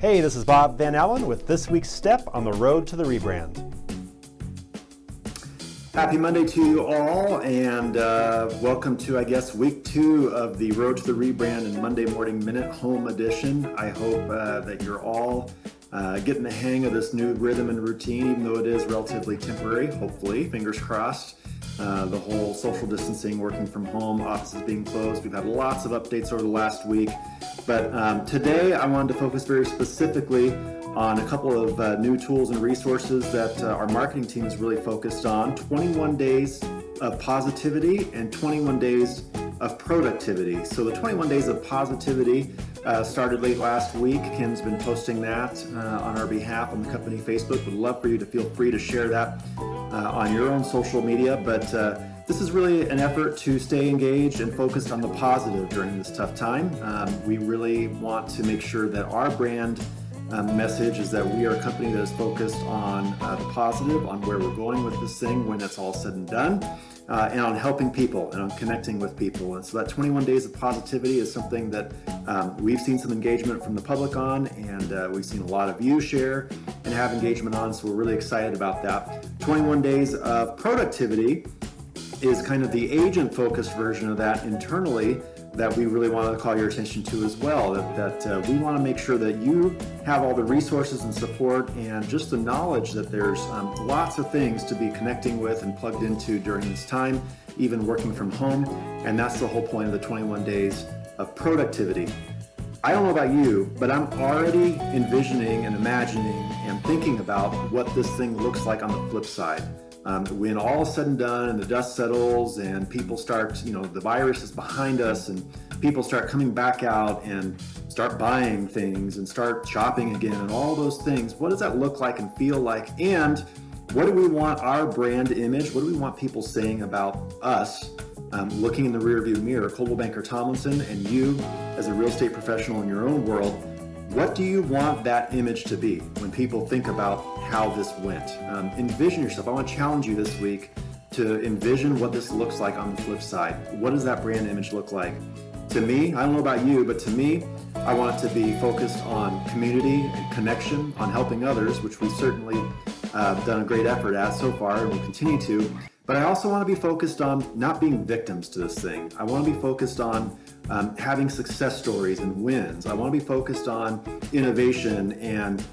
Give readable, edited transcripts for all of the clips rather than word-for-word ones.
Hey, this is Bob Van Allen with this week's step on the road to the rebrand. Happy Monday to you all, and welcome to, I guess, week 2 of the Road to the Rebrand and Monday Morning Minute Home Edition. I hope that you're all getting the hang of this new rhythm and routine, even though it is relatively temporary, hopefully, fingers crossed. The whole social distancing, working from home, offices being closed. We've had lots of updates over the last week. But today I wanted to focus very specifically on a couple of new tools and resources that our marketing team is really focused on. 21 days of positivity and 21 days of productivity. So the 21 days of positivity started late last week. Kim's been posting that on our behalf on the company Facebook. Would love for you to feel free to share that on your own social media. But this is really an effort to stay engaged and focused on the positive during this tough time. We really want to make sure that our brand message is that we are a company that is focused on the positive, on where we're going with this thing when it's all said and done, and on helping people and on connecting with people. And so that 21 days of positivity is something that we've seen some engagement from the public on, and we've seen a lot of you share and have engagement on, so we're really excited about that. 21 days of productivity is kind of the agent-focused version of that internally that we really want to call your attention to as well, that we want to make sure that you have all the resources and support and just the knowledge that there's lots of things to be connecting with and plugged into during this time, even working from home. And that's the whole point of the 21 days of productivity. I don't know about you, but I'm already envisioning and imagining and thinking about what this thing looks like on the flip side. When all is said and done and the dust settles and people start, the virus is behind us and people start coming back out and start buying things and start shopping again and all those things, what does that look like and feel like? And what do we want our brand image, what do we want people saying about us looking in the rearview mirror, Coldwell Banker Tomlinson, and you as a real estate professional in your own world? What do you want that image to be when people think about how this went? Envision yourself. I want to challenge you this week to envision what this looks like on the flip side. What does that brand image look like? To me, I don't know about you, but to me, I want it to be focused on community and connection, on helping others, which we've certainly done a great effort at so far and will continue to. But I also want to be focused on not being victims to this thing. I want to be focused on having success stories and wins. I want to be focused on innovation and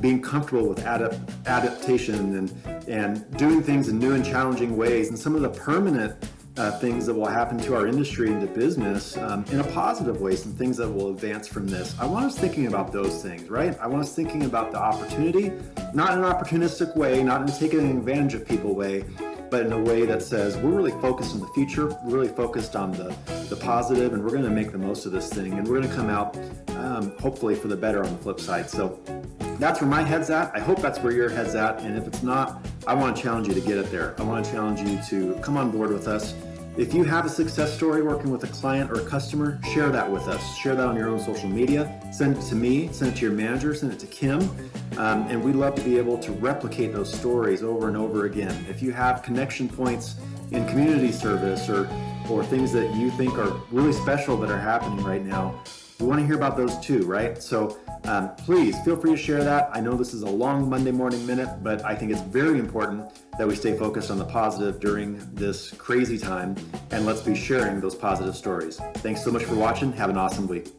being comfortable with adaptation and doing things in new and challenging ways, and some of the permanent things that will happen to our industry and to business in a positive way, some things that will advance from this. I want us thinking about those things, right? I want us thinking about the opportunity, not in an opportunistic way, not in a taking advantage of people way, but in a way that says we're really focused on the future, we're really focused on the positive, and we're going to make the most of this thing, and we're going to come out hopefully for the better on the flip side. So that's where my head's at. I hope that's where your head's at, and if it's not, I want to challenge you to get it there. I want to challenge you to come on board with us. If you have a success story working with a client or a customer, share that with us. Share that on your own social media. Send it to me, send it to your manager, send it to Kim. And we'd love to be able to replicate those stories over and over again. If you have connection points in community service or things that you think are really special that are happening right now, we want to hear about those too, right? So please feel free to share that. I know this is a long Monday morning minute, but I think it's very important that we stay focused on the positive during this crazy time, and let's be sharing those positive stories. Thanks so much for watching. Have an awesome week.